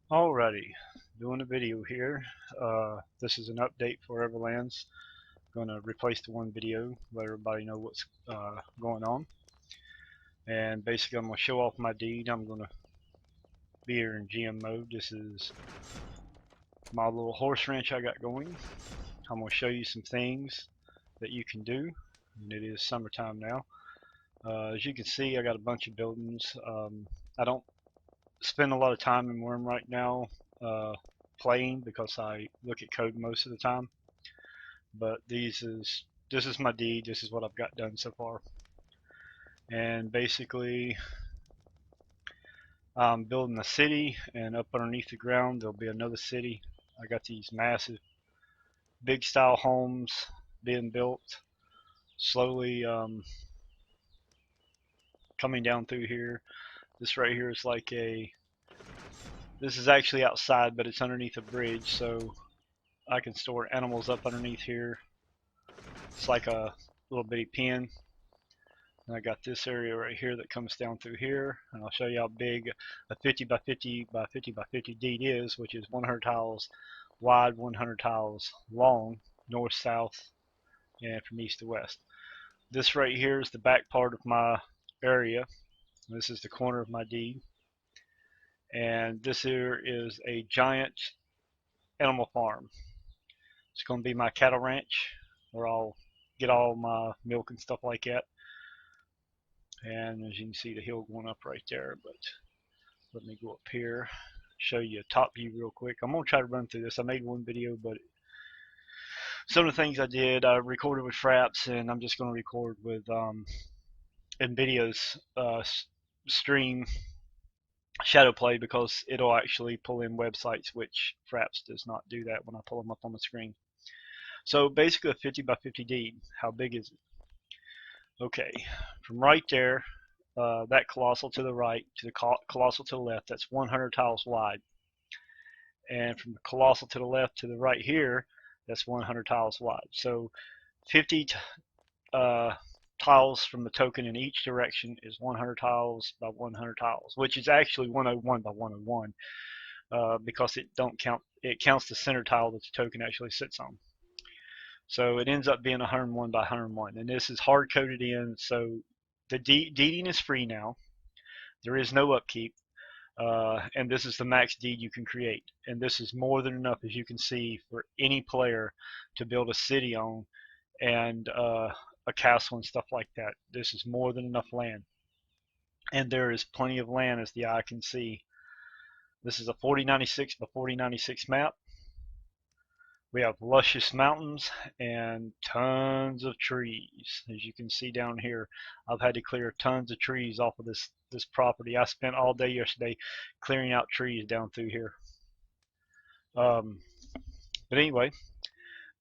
Alrighty, doing a video here. This is an update for Everlands. Going to replace the one video, let everybody know what's going on. And basically, I'm going to show off my deed. I'm going to be here in GM mode. This is my little horse ranch I got going. I'm going to show you some things that you can do. And it is summertime now. As you can see, I got a bunch of buildings. I don't spend a lot of time in Worm right now. Playing because I look at code most of the time. But this is my deed. This is what I've got done so far. And basically, I'm building a city, and up underneath the ground there'll be another city. I got these massive, big style homes being built slowly, coming down through here. This right here is like this is actually outside, but it's underneath a bridge, so I can store animals up underneath here. It's like a little bitty pen. And I got this area right here that comes down through here, and I'll show you how big a 50 by 50 by 50 by 50 deed is, which is 100 tiles wide, 100 tiles long, north, south, and from east to west. This right here is the back part of my area. This is the corner of my deed, and this here is a giant animal farm. It's going to be my cattle ranch where I'll get all my milk and stuff like that. And as you can see, the hill going up right there, but let me go up here, show you a top view real quick. I'm going to try to run through this. I made one video, but some of the things I did, I recorded with Fraps, and I'm just going to record with NVIDIA's stream shadow play, because it'll actually pull in websites, which Fraps does not do that when I pull them up on the screen. So basically a 50 by 50 deed. How big is it? Okay, from right there, that colossal to the right to the colossal to the left, that's 100 tiles wide. And from the colossal to the left to the right here, that's 100 tiles wide. So 50 tiles from the token in each direction is 100 tiles by 100 tiles, which is actually 101 by 101, because it counts the center tile that the token actually sits on. So it ends up being 101 by 101, and this is hard coded in. So the deeding is free now. There is no upkeep, and this is the max deed you can create. And this is more than enough, as you can see, for any player to build a city on, and a castle and stuff like that. This is more than enough land, and there is plenty of land as the eye can see. This is a 4096 by 4096 map. We have luscious mountains and tons of trees. As you can see down here, I've had to clear tons of trees off of this property. I spent all day yesterday clearing out trees down through here. But anyway,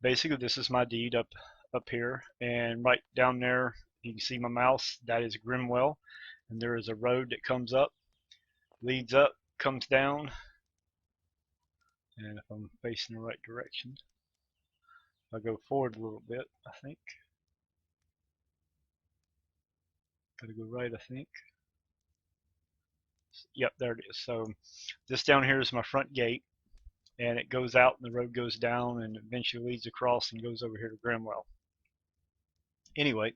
basically this is my deed up here, and right down there you can see my mouse. That is Grimwell, and there is a road that comes up, leads up, comes down, and if I'm facing the right direction, I'll go forward a little bit, I think. Gotta go right, I think. Yep, there it is. So this down here is my front gate, and it goes out and the road goes down and eventually leads across and goes over here to Grimwell. Anyway,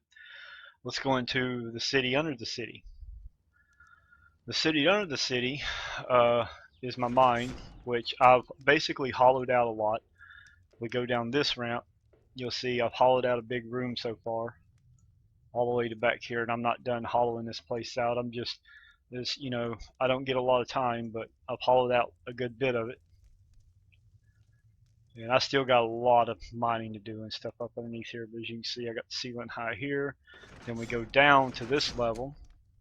let's go into the city under the city. The city under the city is my mine, which I've basically hollowed out a lot. We go down this ramp, you'll see I've hollowed out a big room so far, all the way to back here, and I'm not done hollowing this place out. I'm just this, I don't get a lot of time, but I've hollowed out a good bit of it, and I still got a lot of mining to do and stuff up underneath here. But as you can see, I got the ceiling high here. Then we go down to this level,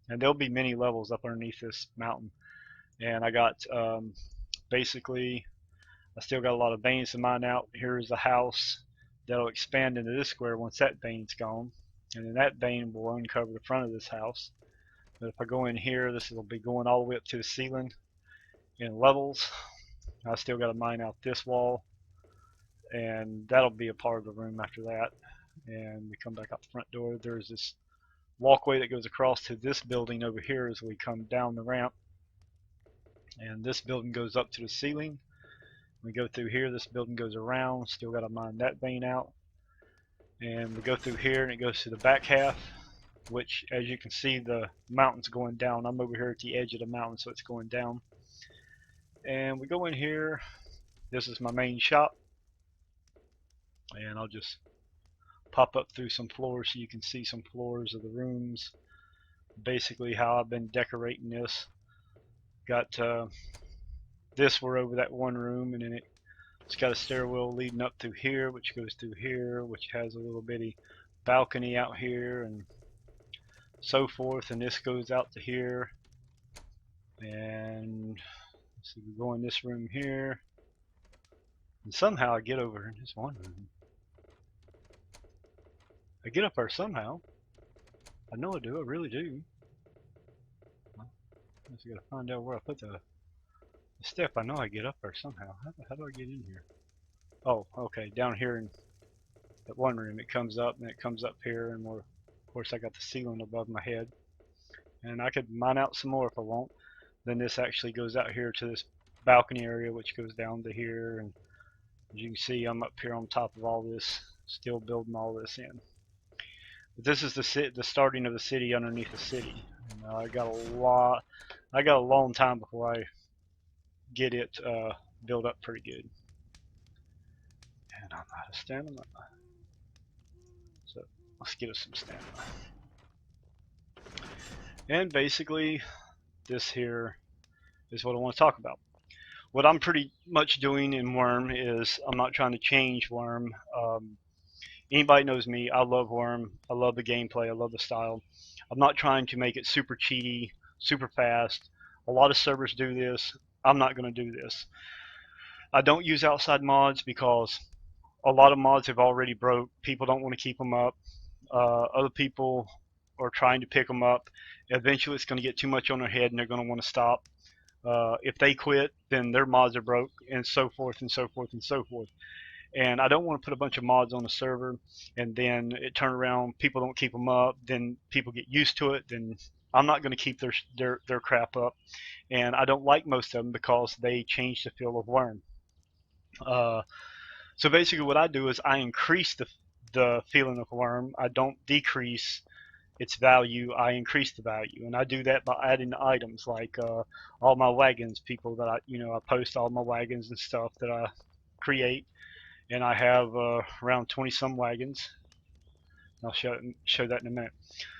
and there'll be many levels up underneath this mountain. And I got basically, I still got a lot of veins to mine out. Here is a house that'll expand into this square once that vein's gone, and then that vein will uncover the front of this house. But if I go in here, this will be going all the way up to the ceiling in levels. I still got to mine out this wall, and that'll be a part of the room after that. And we come back out the front door. There's this walkway that goes across to this building over here as we come down the ramp. And this building goes up to the ceiling. We go through here, this building goes around, still got to mine that vein out. And we go through here and it goes to the back half, which as you can see the mountain's going down. I'm over here at the edge of the mountain, so it's going down. And we go in here, this is my main shop. And I'll just pop up through some floors so you can see some floors of the rooms. Basically how I've been decorating this. Got this, we're over that one room, and then it's got a stairwell leading up through here, which goes through here, which has a little bitty balcony out here and so forth, and this goes out to here. And so we go in this room here, and somehow I get over in this one room. I get up there somehow. I know I do, I really do. I just gotta find out where I put the step. I know I get up there somehow. How do I get in here? Oh, okay, down here in that one room it comes up, and it comes up here, and of course I got the ceiling above my head. And I could mine out some more if I want. Then this actually goes out here to this balcony area, which goes down to here, and as you can see I'm up here on top of all this, still building all this in. But this is the starting of the city underneath the city. And I got a long time before I get it built up pretty good. And I'm out of stamina, so let's get us some stamina. And basically this here is what I want to talk about. What I'm pretty much doing in Worm is I'm not trying to change Worm. Anybody knows me, I love Worm, I love the gameplay, I love the style. I'm not trying to make it super cheaty, super fast. A lot of servers do this. I'm not going to do this. I don't use outside mods because a lot of mods have already broke. People don't want to keep them up. Other people are trying to pick them up. Eventually it's going to get too much on their head and they're going to want to stop. If they quit, then their mods are broke, and so forth and so forth and so forth. And I don't want to put a bunch of mods on the server and then it turn around, people don't keep them up, then people get used to it, then I'm not going to keep their crap up. And I don't like most of them because they change the feel of Worm. So basically what I do is I increase the feeling of Worm. I don't decrease its value, I increase the value, and I do that by adding items like all my wagons. People that I post all my wagons and stuff that I create, and I have around 20 some wagons. I'll show that in a minute.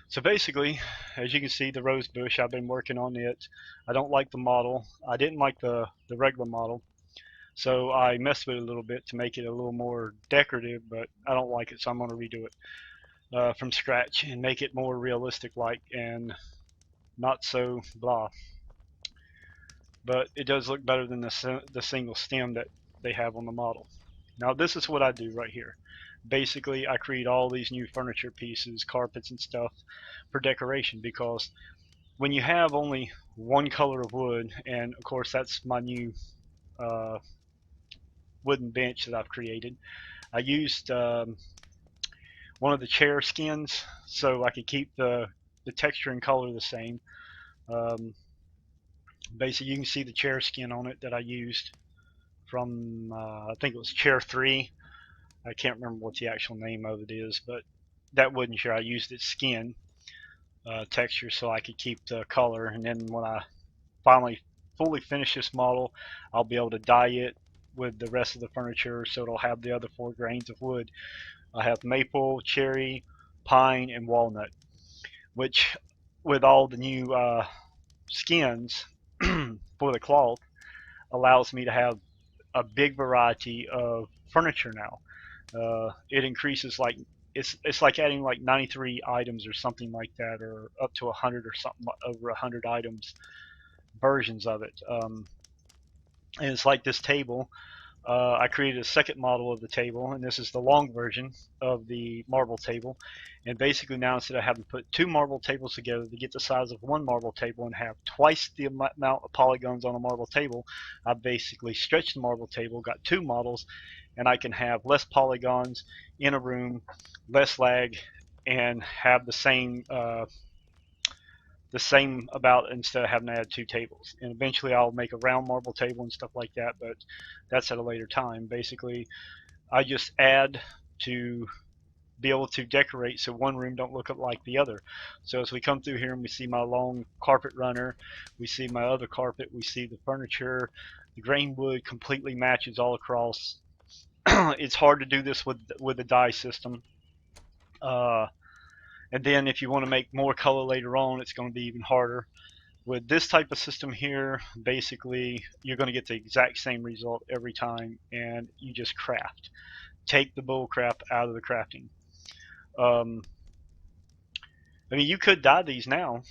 So basically, as you can see, the rose bush, I've been working on it. I don't like the model. I didn't like the regular model, so I messed with it a little bit to make it a little more decorative, but I don't like it, so I'm going to redo it from scratch and make it more realistic like and not so blah. But it does look better than the single stem that they have on the model. Now this is what I do right here. Basically I create all these new furniture pieces, carpets and stuff for decoration, because when you have only one color of wood, and of course that's my new wooden bench that I've created, I used one of the chair skins so I could keep the texture and color the same. Basically you can see the chair skin on it that I used from I think it was chair 3. I can't remember what the actual name of it is, but that wooden chair I used its skin texture so I could keep the color, and then when I finally fully finish this model I'll be able to dye it with the rest of the furniture so it'll have the other 4 grains of wood. I have maple, cherry, pine, and walnut, which with all the new skins for the cloth allows me to have a big variety of furniture now. It increases like it's like adding like 93 items or something like that, or up to 100 or something, over 100 items versions of it. And it's like this table. I created a second model of the table, and this is the long version of the marble table. And basically now, instead of having to put 2 marble tables together to get the size of 1 marble table and have twice the amount of polygons on a marble table, I basically stretched the marble table, got 2 models, and I can have less polygons in a room, less lag, and have the same the same about instead of having to add 2 tables. And eventually I'll make a round marble table and stuff like that, but that's at a later time. Basically, I just add to be able to decorate so one room don't look like the other. So as we come through here and we see my long carpet runner, we see my other carpet, we see the furniture, the grain wood completely matches all across. It's hard to do this with the dye system. And then if you want to make more color later on, it's going to be even harder. With this type of system here, basically you're going to get the exact same result every time, and you just craft. Take the bull crap out of the crafting. I mean, you could dye these now,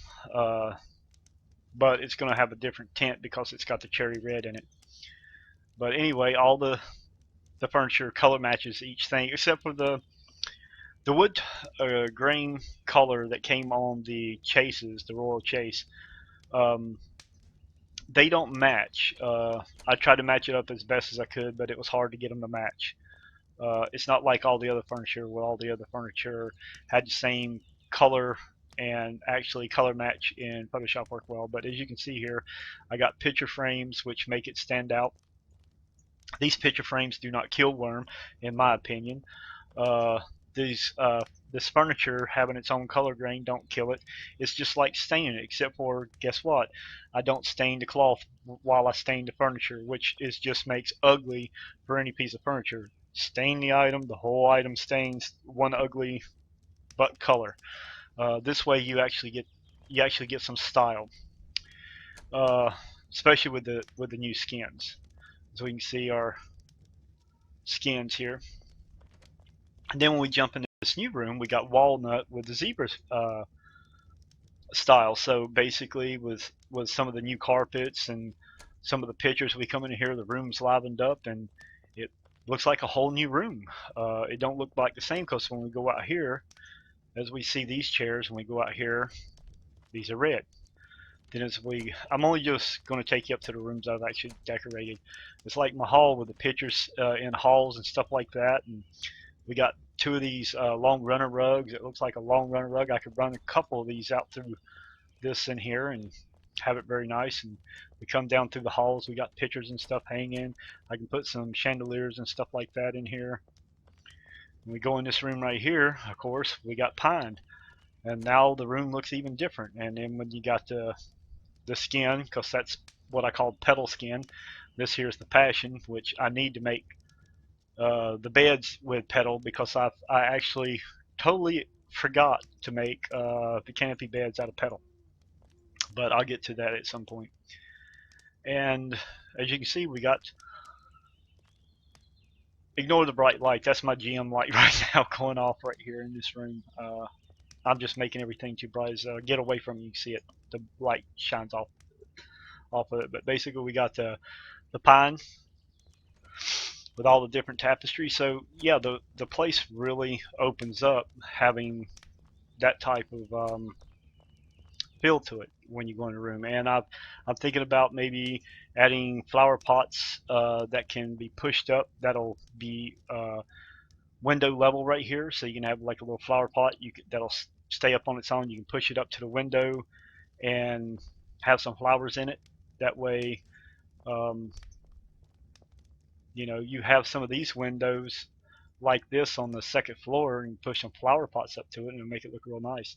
but it's going to have a different tint because it's got the cherry red in it. But anyway, all the furniture color matches each thing except for the wood grain color that came on the chases, the Royal Chase. They don't match. I tried to match it up as best as I could, but it was hard to get them to match. It's not like all the other furniture where all the other furniture had the same color and actually color match in Photoshop work well. But as you can see here, I got picture frames which make it stand out. These picture frames do not kill worm, in my opinion. This furniture having its own color grain don't kill it. It's just like staining it, except for, guess what? I don't stain the cloth while I stain the furniture, which is just makes ugly for any piece of furniture. Stain the item, the whole item stains one ugly but color. This way you actually get some style, especially with the new skins. So we can see our skins here. And then when we jump into this new room, we got walnut with the zebra style. So basically, with some of the new carpets and some of the pictures, we come in here, the room's livened up, and it looks like a whole new room. It don't look like the same because when we go out here, as we see these chairs, when we go out here, these are red. Then I'm only just going to take you up to the rooms I've actually decorated. It's like my hall with the pictures in halls and stuff like that. And we got 2 of these long runner rugs. It looks like a long runner rug. I could run a couple of these out through this in here and have it very nice. And we come down through the halls. We got pictures and stuff hanging. I can put some chandeliers and stuff like that in here. When we go in this room right here, of course, we got pine. And now the room looks even different. And then when you got the skin, because that's what I call petal skin. This here is the passion, which I need to make the beds with petal because I actually totally forgot to make the canopy beds out of petal. But I'll get to that at some point. And as you can see, we got, ignore the bright light, that's my GM light right now going off right here in this room. I'm just making everything too bright. Get away from you can see it. The light shines off of it. But basically we got the pine with all the different tapestry. So yeah, the place really opens up having that type of feel to it when you go in a room. And I'm thinking about maybe adding flower pots that can be pushed up. That'll be window level right here, so you can have like a little flower pot. That'll stay up on its own. You can push it up to the window and have some flowers in it. That way, you have some of these windows like this on the second floor and push some flower pots up to it and make it look real nice.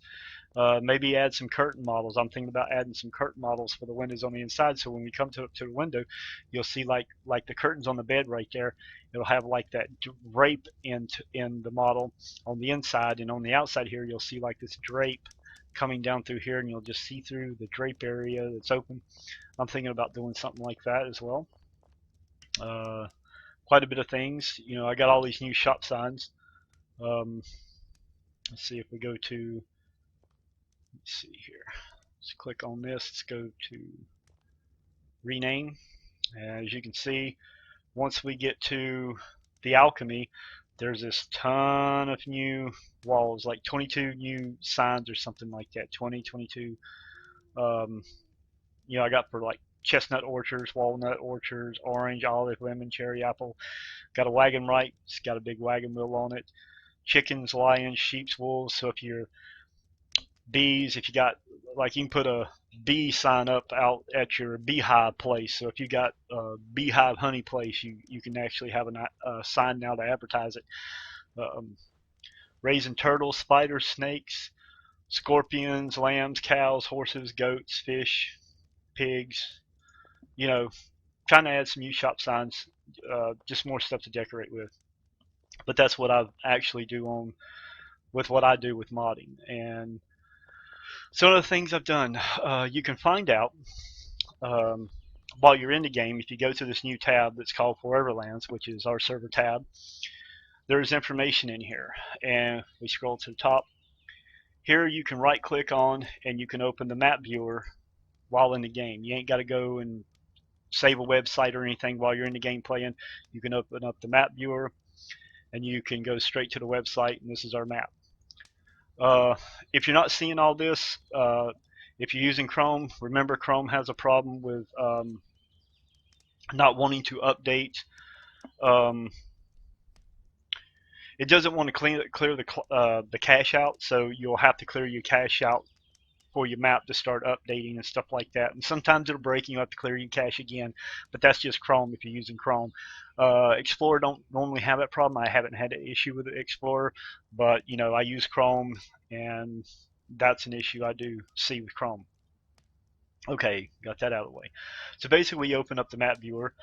Maybe add some curtain models. I'm thinking about adding some curtain models for the windows on the inside, so when we come to the window, you'll see like the curtains on the bed right there. It'll have like that drape in the model on the inside, and on the outside here you'll see like this drape coming down through here, and you'll just see through the drape area that's open. I'm thinking about doing something like that as well. Quite a bit of things. I got all these new shop signs. Let's see if we go to, let's see here. Let's click on this. Let's go to rename. As you can see, once we get to the alchemy, there's this ton of new walls, like 22 new signs or something like that. 22. I got for like chestnut orchards, walnut orchards, orange, olive, lemon, cherry, apple. Got a wagon right. It's got a big wagon wheel on it. Chickens, lions, sheep, wolves. So if you're bees. If you got, like, you can put a bee sign up out at your beehive place. So if you got a beehive honey place, you can actually have a sign now to advertise it. Um, Raising turtles, spiders, snakes, scorpions, lambs, cows, horses, goats, fish, pigs. You know, trying to add some new shop signs, just more stuff to decorate with. But that's what I actually do on with what I do with modding. And some of the things I've done, you can find out um, while you're in the game. If you go to this new tab that's called Foreverlands, which is our server tab, there's information in here. And we scroll to the top. Here you can right click on and you can open the map viewer while in the game. You ain't got to go and save a website or anything while you're in the game playing. You can open up the map viewer and you can go straight to the website, and this is our map. If you're not seeing all this, if you're using Chrome, remember Chrome has a problem with not wanting to update. It doesn't want to clear the cache out, so you'll have to clear your cache out for your map to start updating and stuff like that. And sometimes it'll break, and you have to clear your cache again, but that's just Chrome if you're using Chrome. Explorer don't normally have that problem. I haven't had an issue with Explorer, but you know, I use Chrome, and that's an issue I do see with Chrome. Okay, got that out of the way. So basically, you open up the map viewer.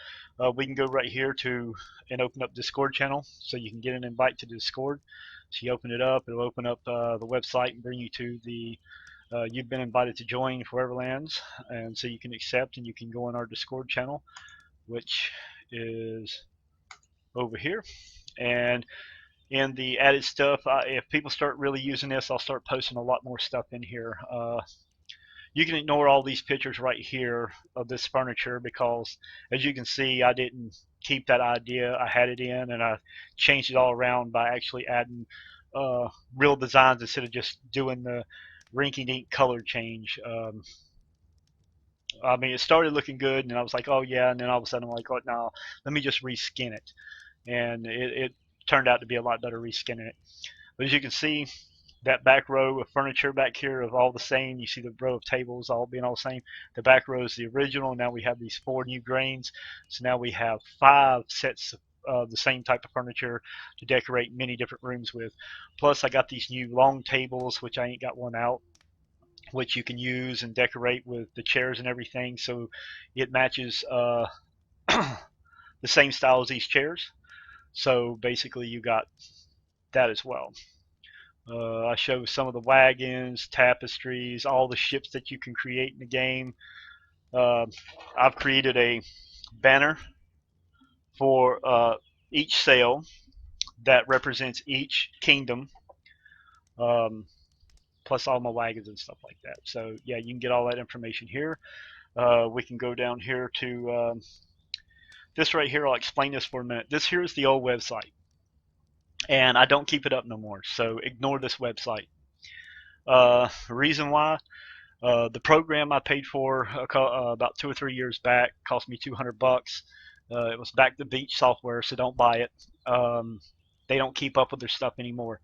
We can go right here to and open up Discord channel, so you can get an invite to Discord. So you open it up, it'll open up the website and bring you to the you've been invited to join Foreverlands, and so you can accept and you can go on our Discord channel, which is over here. And in the added stuff, if people start really using this, I'll start posting a lot more stuff in here. You can ignore all these pictures right here of this furniture because, as you can see, I didn't keep that idea. I had it in and I changed it all around by actually adding real designs instead of just doing the rinky-dink color change. I mean, it started looking good, and I was like, oh yeah, and then all of a sudden I'm like, oh no, let me just reskin it, and it turned out to be a lot better reskinning it. But as you can see, that back row of furniture back here of all the same. You see the row of tables all being all the same. The back row is the original. Now we have these 4 new grains. So now we have 5 sets of the same type of furniture to decorate many different rooms with. Plus I got these new long tables, which I ain't got one out, which you can use and decorate with the chairs and everything. So it matches the same style as these chairs. So basically you got that as well. I show some of the wagons, tapestries, all the ships that you can create in the game. I've created a banner for each sail that represents each kingdom, plus all my wagons and stuff like that. So yeah, you can get all that information here. We can go down here to this right here. I'll explain this for a minute. This here is the old website, and I don't keep it up no more, so ignore this website. Reason why, the program I paid for about 2 or 3 years back cost me $200. It was Back to Beach software, so don't buy it. They don't keep up with their stuff anymore.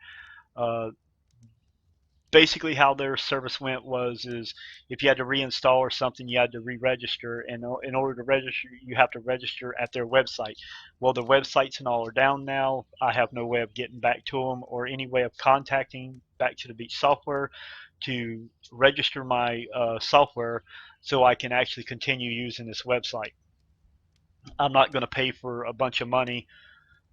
Basically how their service went is if you had to reinstall or something, you had to re-register, and in order to register, you have to register at their website. Well, the websites and all are down now. I have no way of getting back to them or any way of contacting Back to the Beach software to register my software so I can actually continue using this website. I'm not going to pay for a bunch of money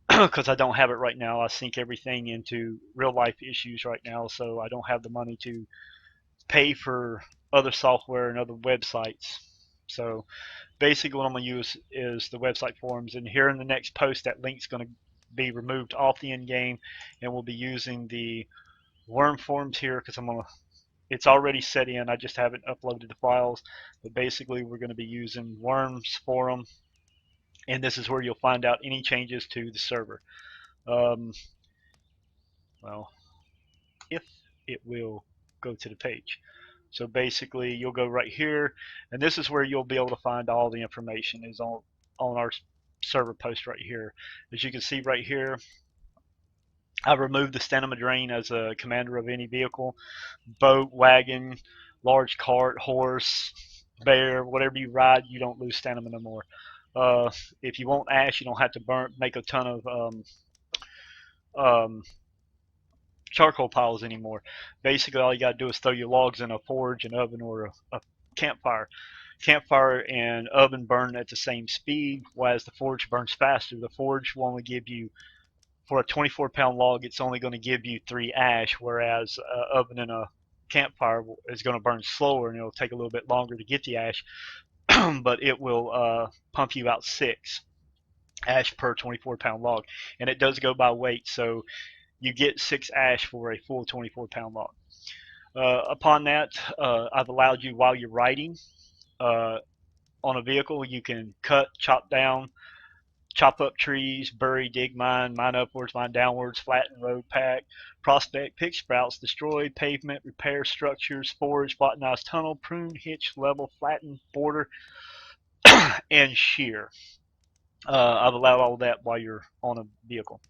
because I don't have it right now. I sink everything into real life issues right now, so I don't have the money to pay for other software and other websites. So basically what I'm going to use is the website forums, and here in the next post that link's going to be removed off the end game, and we'll be using the worm forums here because it's already set in. I just haven't uploaded the files, but basically we're going to be using worms forum, and this is where you'll find out any changes to the server. Well, if it will go to the page. So basically you'll go right here, and this is where you'll be able to find all the information is on our server post right here. As you can see right here, I removed the stamina drain as a commander of any vehicle, boat, wagon, large cart, horse, bear, whatever you ride, you don't lose stamina no more. If you want ash, you don't have to make a ton of um, charcoal piles anymore. Basically, all you got to do is throw your logs in a forge, an oven, or a campfire. Campfire and oven burn at the same speed, whereas the forge burns faster. The forge will only give you, for a 24-pound log, it's only going to give you 3 ash, whereas oven and a campfire is going to burn slower and it'll take a little bit longer to get the ash, but it will pump you out 6 ash per 24-pound log, and it does go by weight, so you get 6 ash for a full 24-pound log. Upon that, I've allowed you, while you're riding uh, on a vehicle, you can cut, chop down, chop up trees, bury, dig, mine upwards, mine downwards, flatten, road, pack, prospect, pick sprouts, destroy, pavement, repair structures, forage, botanize tunnel, prune, hitch, level, flatten, border, and shear. I've allowed all that while you're on a vehicle.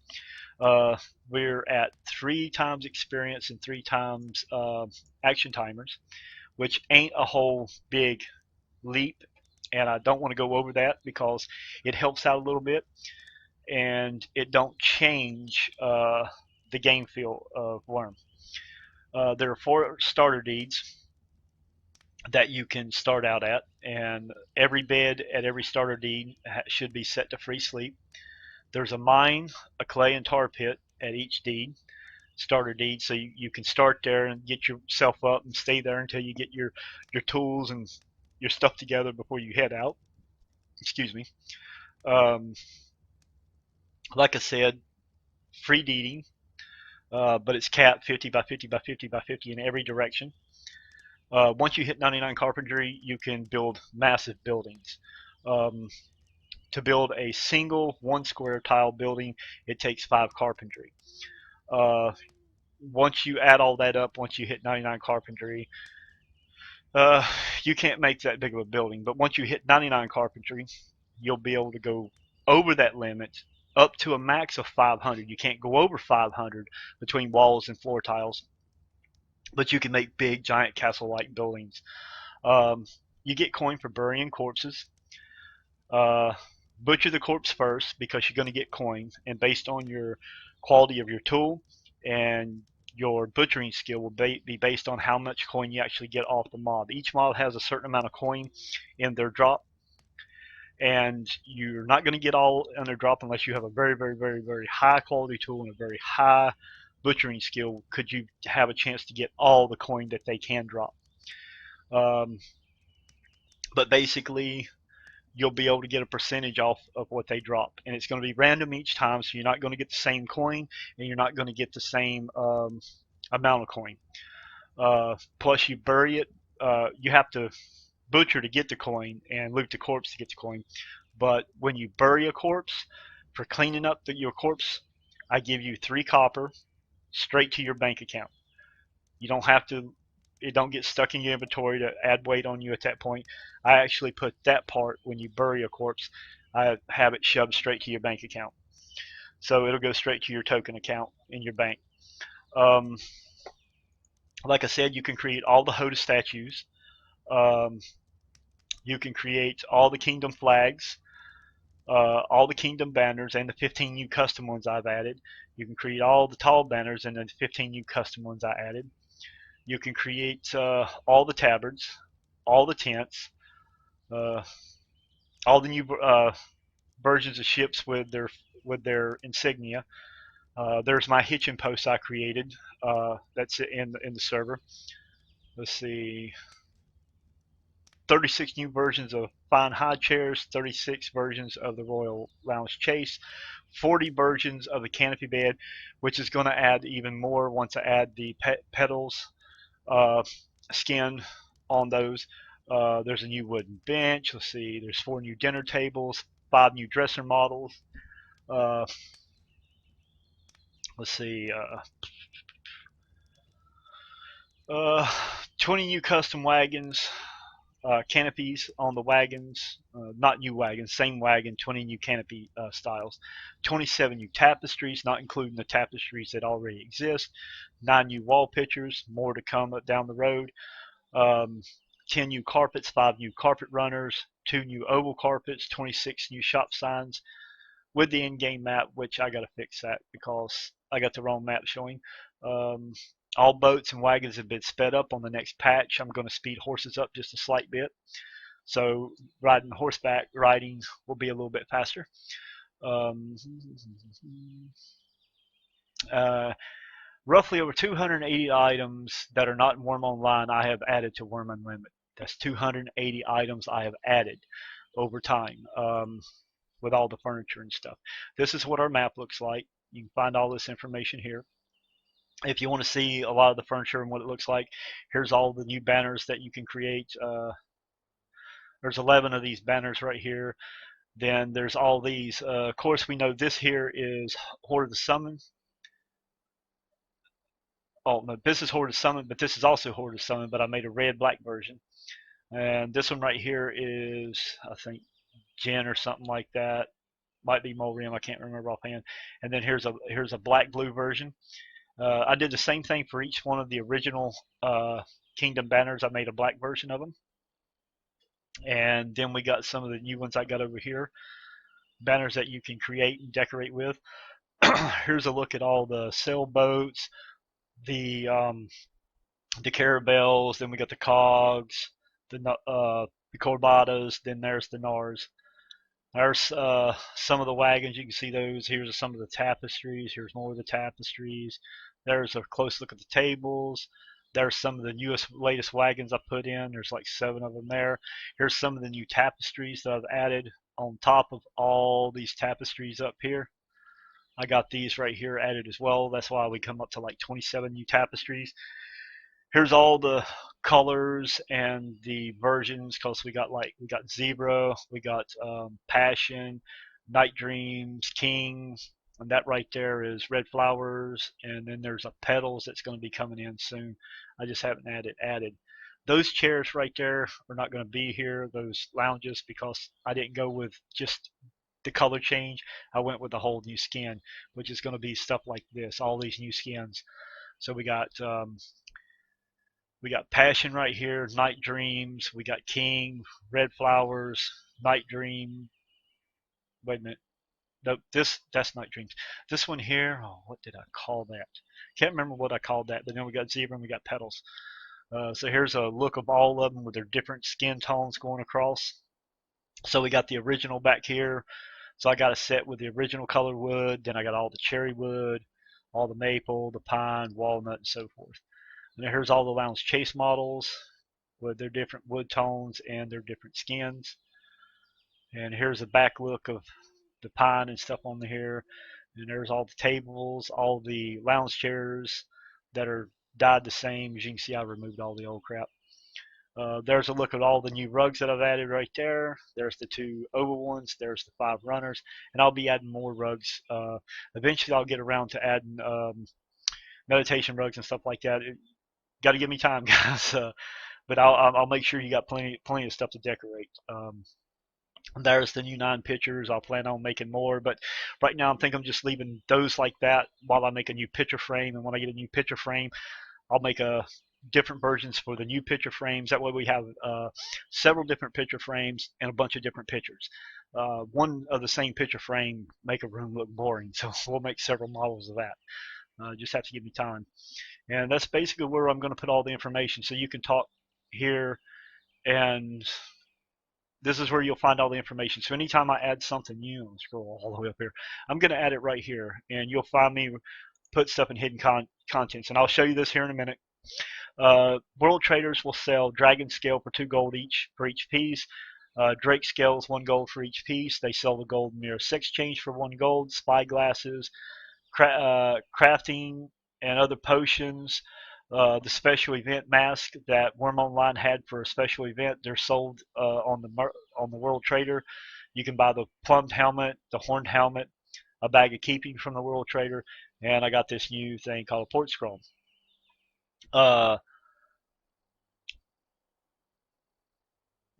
We're at 3 times experience and 3 times action timers, which ain't a whole big leap, and I don't want to go over that because it helps out a little bit, and it don't change the game feel of Worm. There are 4 starter deeds that you can start out at, and every bed at every starter deed should be set to free sleep. There's a mine, a clay and tar pit at each deed, starter deed, so you can start there and get yourself up and stay there until you get your tools and your stuff together before you head out. Excuse me. Um, like I said, free deeding, but it's capped 50 by 50 by 50 by 50 in every direction. Once you hit 99 carpentry, you can build massive buildings. Um, to build a single 1 square tile building, it takes 5 carpentry. Uh, Once you add all that up, once you hit 99 carpentry, uh, you can't make that big of a building. But once you hit 99 carpentry, you'll be able to go over that limit up to a max of 500. You can't go over 500 between walls and floor tiles, but you can make big, giant castle-like buildings. Um, you get coin for burying corpses. Uh, Butcher the corpse first because you're going to get coin, and based on your quality of your tool and your butchering skill will be based on how much coin you actually get off the mob. Each mob has a certain amount of coin in their drop, and you're not going to get all in their drop unless you have a very, very, very, very high quality tool and a very high butchering skill. Could you have a chance to get all the coin that they can drop? Um, but basically, you'll be able to get a percentage off of what they drop, and it's going to be random each time, so you're not going to get the same coin and you're not going to get the same amount of coin. Plus, you bury it. You have to butcher to get the coin and loot the corpse to get the coin. But when you bury a corpse, for cleaning up your corpse, I give you 3 copper straight to your bank account. You don't have to. It don't get stuck in your inventory to add weight on you at that point. I actually put that part when you bury a corpse. I have it shoved straight to your bank account, so it'll go straight to your token account in your bank. Um, like I said, you can create all the Hoda statues. Um, you can create all the kingdom flags, all the kingdom banners, and the 15 new custom ones I've added. You can create all the tall banners and the 15 new custom ones I added. You can create all the tabards, all the tents, uh, all the new versions of ships with their insignia. There's my hitching post I created. That's in the server. Let's see, 36 new versions of fine high chairs, 36 versions of the Royal Lounge Chase, 40 versions of the canopy bed, which is going to add even more once I add the petals uh, skin on those. There's a new wooden bench. Let's see, there's 4 new dinner tables, 5 new dresser models. Uh, let's see, 20 new custom wagons, canopies on the wagons, not new wagons, same wagon, 20 new canopy styles, 27 new tapestries, not including the tapestries that already exist, 9 new wall pictures, more to come down the road, um, 10 new carpets, 5 new carpet runners, 2 new oval carpets, 26 new shop signs with the in-game map, which I got to fix that because I got the wrong map showing. Um, all boats and wagons have been sped up on the next patch. I'm going to speed horses up just a slight bit. So riding horseback riding will be a little bit faster. Um, uh, roughly over 280 items that are not in Worm Online I have added to Worm Unlimited. That's 280 items I have added over time with all the furniture and stuff. This is what our map looks like. You can find all this information here. If you want to see a lot of the furniture and what it looks like, here's all the new banners that you can create. There's 11 of these banners right here. Then there's all these. Of course, we know this here is Horde of the Summon. Oh, no, this is Horde of Summon, but this is also Horde of Summon, but I made a red-black version. And this one right here is, I think, Jen or something like that. Might be Molrium, I can't remember offhand. And then here's a black-blue version. I did the same thing for each one of the original Kingdom banners. I made a black version of them. And then we got some of the new ones I got over here. Banners that you can create and decorate with. Here's a look at all the sailboats, the caravels, then we got the cogs, the corbatas, then there's the nars. There's some of the wagons. You can see those. Here's some of the tapestries. Here's more of the tapestries. There's a close look at the tables. There's some of the latest wagons I put in. There's like 7 of them there. Here's some of the new tapestries that I've added on top of all these tapestries up here. I got these right here added as well. That's why we come up to like 27 new tapestries. Here's all the colors and the versions because we got zebra, we got passion, night dreams, king, and that right there is red flowers, and then there's a petals that's going to be coming in soon. I just haven't added. Those chairs right there are not going to be here, those lounges, because I didn't go with just the color change. I went with a whole new skin, which is going to be stuff like this, all these new skins. So we got passion right here, night dreams. We got king, red flowers, night dream. Wait a minute. No, that's night dreams. This one here, oh, what did I call that? Can't remember what I called that. But then we got zebra and we got petals. So here's a look of all of them with their different skin tones going across. So we got the original back here. So I got a set with the original color wood. Then I got all the cherry wood, all the maple, the pine, walnut, and so forth. And here's all the lounge chase models with their different wood tones and their different skins. And here's a back look of the pine and stuff on here. And there's all the tables, all the lounge chairs that are dyed the same. As you can see, I removed all the old crap. There's a look at all the new rugs that I've added right there. There's the 2 oval ones. There's the 5 runners. And I'll be adding more rugs. Eventually, I'll get around to adding meditation rugs and stuff like that. Got to give me time, guys. But I'll make sure you got plenty of stuff to decorate. There's the new 9 pictures. I'll plan on making more, but right now I'm just leaving those like that while I make a new picture frame. And when I get a new picture frame, I'll make different versions for the new picture frames. That way we have several different picture frames and a bunch of different pictures. One of the same picture frame make a room look boring, so we'll make several models of that. Just have to give me time. And that's basically where I'm going to put all the information. So you can talk here, and this is where you'll find all the information. So anytime I add something new, I'll scroll all the way up here, I'm going to add it right here. And you'll find me put stuff in hidden contents. And I'll show you this here in a minute. World traders will sell dragon scale for 2 gold each for each piece. Drake scales 1 gold for each piece. They sell the gold mirror 6 change for 1 gold. Spy glasses, crafting and other potions. The special event mask that Worm Online had for a special event, they're sold on the World Trader. You can buy the plumed helmet, the horned helmet, a bag of keeping from the World Trader, and I got this new thing called a port scroll.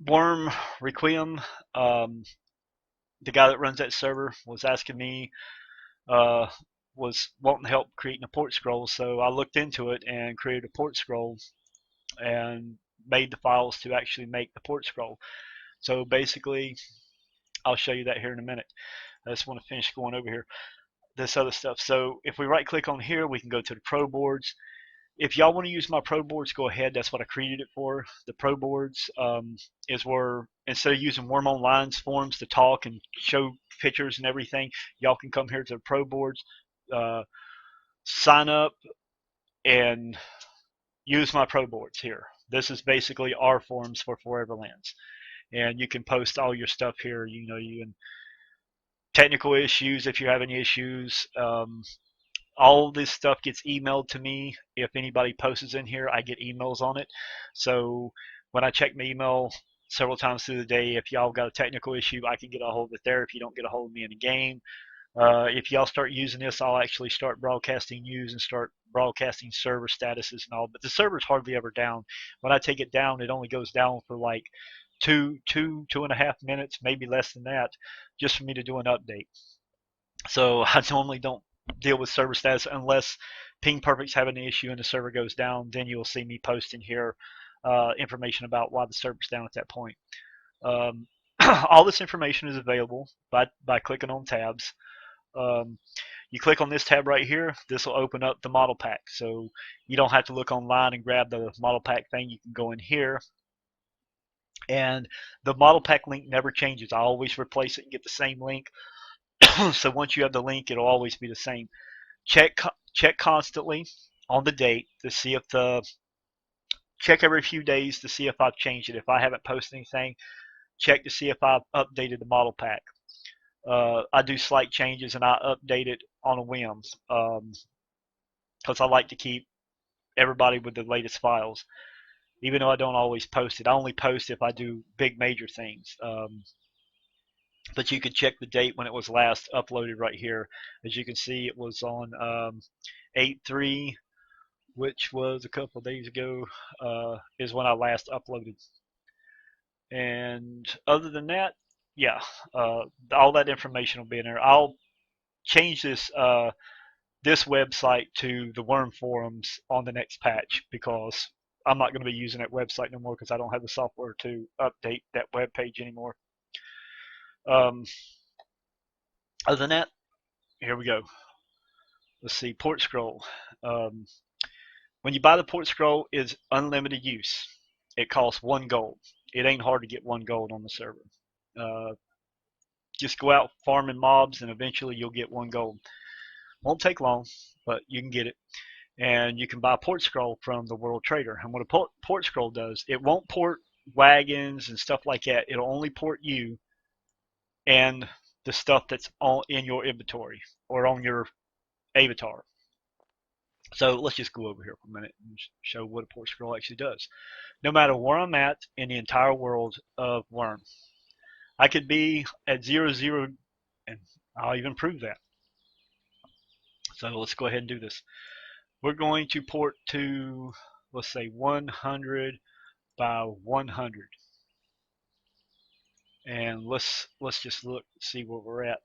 Worm Requiem, the guy that runs that server, was asking me, uh, was wanting help creating a port scroll. So I looked into it and created a port scroll and made the files to actually make the port scroll. So basically, I'll show you that here in a minute. I just want to finish going over here this other stuff. So if we right click on here, we can go to the Proboards. If y'all want to use my Proboards, go ahead. That's what I created it for. The Proboards is where, instead of using Worm Online's forums to talk and show pictures and everything, y'all can come here to the Proboards, sign up, and use my Proboards here. This is basically our forums for Foreverlands. And you can post all your stuff here. You know, you can technical issues if you have any issues. All this stuff gets emailed to me. If anybody posts in here, I get emails on it. So when I check my email several times through the day, if y'all got a technical issue, I can get a hold of it there. If you don't get a hold of me in the game, if y'all start using this, I'll actually start broadcasting news and start broadcasting server statuses and all. But the server's hardly ever down. When I take it down, it only goes down for like two and a half minutes, maybe less than that, just for me to do an update. So I normally don't deal with server status unless Ping Perfect's having an issue and the server goes down. Then you'll see me posting here information about why the server's down at that point. Um, all this information is available by clicking on tabs. Um, you click on this tab right here, this will open up the model pack. So you don't have to look online and grab the model pack thing. You can go in here, and the model pack link never changes. I always replace it and get the same link. So once you have the link, it'll always be the same. Check constantly on the date to see if the check every few days to see if I've changed it. If I haven't posted anything, check to see if I've updated the model pack. I do slight changes and I update it on a whim because I like to keep everybody with the latest files. Even though I don't always post it, I only post if I do big major things. But you can check the date when it was last uploaded right here. As you can see, it was on 8/3, which was a couple of days ago, is when I last uploaded. And other than that, yeah, all that information will be in there. I'll change this website to the Worm forums on the next patch because I'm not going to be using that website no more because I don't have the software to update that web page anymore. Um, other than that, here we go. Let's see, port scroll. Um, when you buy the port scroll, it's unlimited use. It costs 1 gold. It ain't hard to get 1 gold on the server. Uh, just go out farming mobs and eventually you'll get 1 gold. Won't take long, but you can get it. And you can buy a port scroll from the World Trader. And what a port scroll does, it won't port wagons and stuff like that. It'll only port you and the stuff that's all in your inventory or on your avatar. So let's just go over here for a minute and show what a port scroll actually does. No matter where I'm at in the entire world of Worm, I could be at 0, and I'll even prove that. So let's go ahead and do this. We're going to port to, let's say, 100 by 100. And let's just look, see where we're at.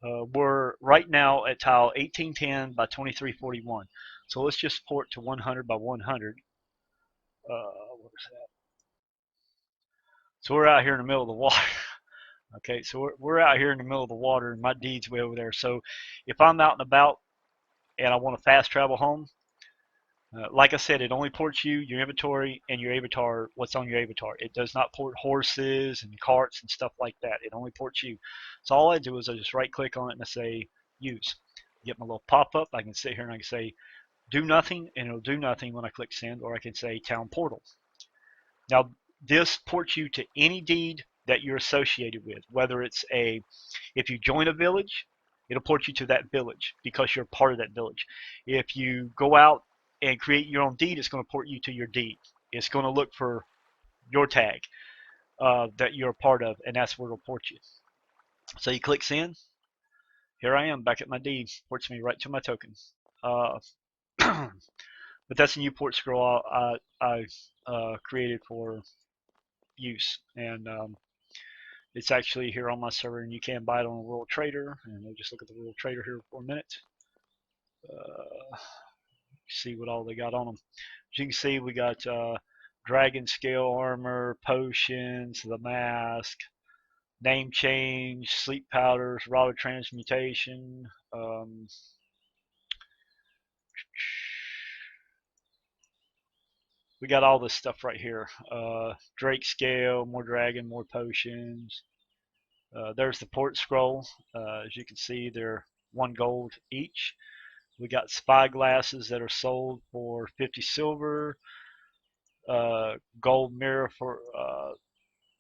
We're right now at tile 1810 by 2341. So let's just port to 100 by 100. Where's that? So we're out here in the middle of the water. Okay, so we're out here in the middle of the water, and my deed's way over there. So if I'm out and about and I want to fast travel home, like I said, it only ports you, your inventory, and your avatar, what's on your avatar. It does not port horses and carts and stuff like that. It only ports you. So all I do is I just right click on it and I say use. Get my little pop up. I can sit here and I can say do nothing, and it'll do nothing when I click send, or I can say town portal. Now this ports you to any deed that you're associated with, whether it's if you join a village, it'll port you to that village because you're part of that village. If you go out and create your own deed, it's going to port you to your deed. It's going to look for your tag that you're a part of, and that's where it'll port you. So you click send. Here I am back at my deed. Ports me right to my token. But that's a new port scroll I created for use. And it's actually here on my server, and you can buy it on World Trader. And we'll just look at the World Trader here for a minute. See what all they got on them. As you can see, we got Dragon Scale Armor, Potions, the Mask, Name Change, Sleep Powders, Rod of Transmutation. We got all this stuff right here. Drake Scale, more Dragon, more Potions. There's the Port Scroll. As you can see, they're 1 gold each. We got spy glasses that are sold for 50 silver. Gold mirror for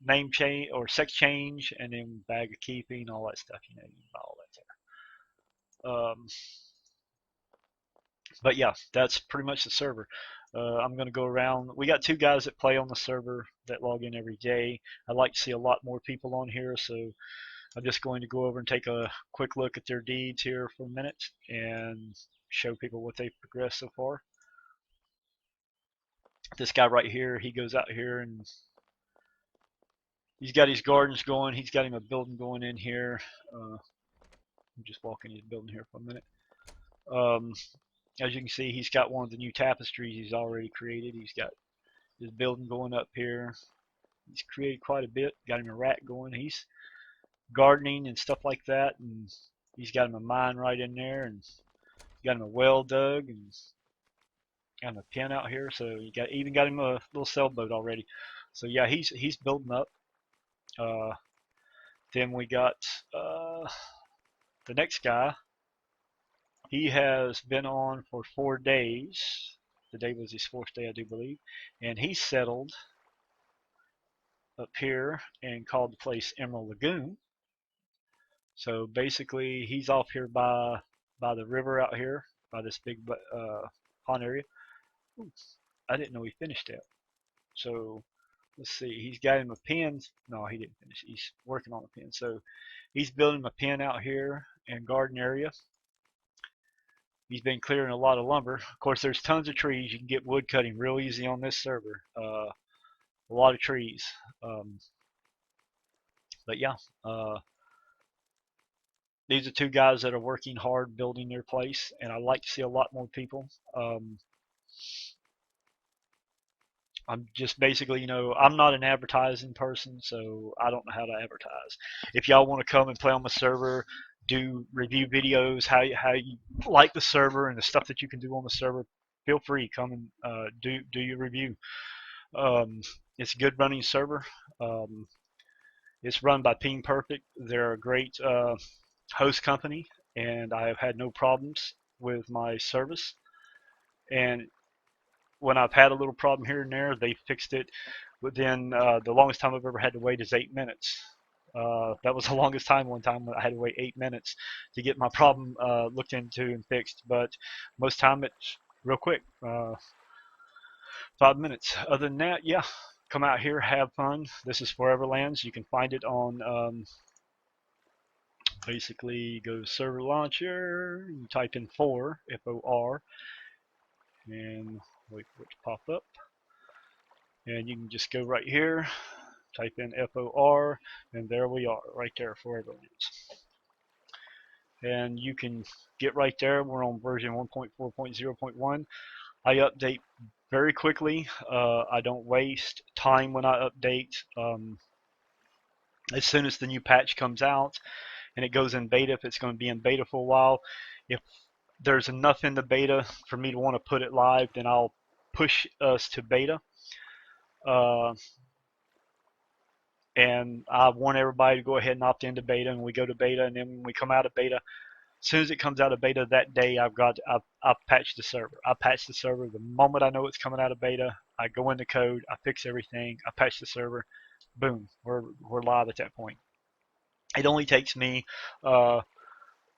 name change or sex change, and then bag of keeping, all that stuff. You know, you can buy all that there. But yeah, that's pretty much the server. I'm going to go around. We got 2 guys that play on the server that log in every day. I'd like to see a lot more people on here, so I'm just going to go over and take a quick look at their deeds here for a minute and show people what they've progressed so far. This guy right here, he goes out here and he's got his gardens going. He's got him a building going in here. I'm just walking his building here for a minute. As you can see, he's got one of the new tapestries he's already created. He's got his building going up here. He's created quite a bit. Got him a rat going. He's gardening and stuff like that. And he's got him a mine right in there. And got him a well dug. And got him a pen out here. So you even got him a little sailboat already. So yeah, he's building up. Then we got the next guy. He has been on for 4 days. Today was his 4th day, I do believe. And he settled up here and called the place Emerald Lagoon. So basically, he's off here by the river out here, by this big pond area. Ooh, I didn't know he finished that. So let's see. He's got him a pen. No, he didn't finish. He's working on a pen. So he's building a pen out here and garden area. He's been clearing a lot of lumber. Of course, there's tons of trees. You can get wood cutting real easy on this server. A lot of trees. But yeah, these are 2 guys that are working hard building their place, and I'd like to see a lot more people. I'm just basically, you know, I'm not an advertising person, so I don't know how to advertise. If y'all want to come and play on the server, do review videos, how you like the server and the stuff that you can do on the server, feel free, come and do your review. It's a good running server. It's run by Ping Perfect. They're a great host company, and I have had no problems with my service. And when I've had a little problem here and there, they fixed it within the longest time I've ever had to wait is 8 minutes. That was the longest time one time I had to wait 8 minutes to get my problem looked into and fixed. But most time it's real quick, 5 minutes. Other than that, yeah, come out here, have fun. This is Foreverlands. You can find it on basically go to server launcher, you type in FOR, and wait for it to pop up. And you can just go right here, type in FOR, and there we are, right there, Foreverlands. And you can get right there. We're on version 1.4.0.1. I update very quickly. I don't waste time when I update. As soon as the new patch comes out and it goes in beta, if it's going to be in beta for a while, if there's enough in the beta for me to want to put it live, then I'll push us to beta. And I want everybody to go ahead and opt into beta, and we go to beta, and then when we come out of beta, as soon as it comes out of beta that day, I've patched the server. I patch the server the moment I know it's coming out of beta. I go into code, I fix everything, I patch the server, boom, we're live at that point. It only takes me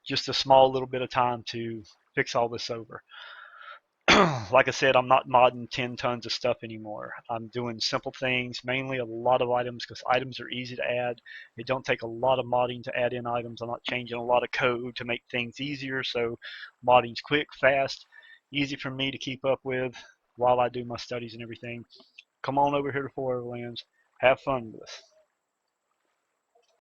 just a small little bit of time to fix all this over. Like I said, I'm not modding 10 tons of stuff anymore. I'm doing simple things, mainly a lot of items, because items are easy to add. It don't take a lot of modding to add in items. I'm not changing a lot of code to make things easier, so modding's quick, fast, easy for me to keep up with while I do my studies and everything. Come on over here to Foreverlands, Have fun with this.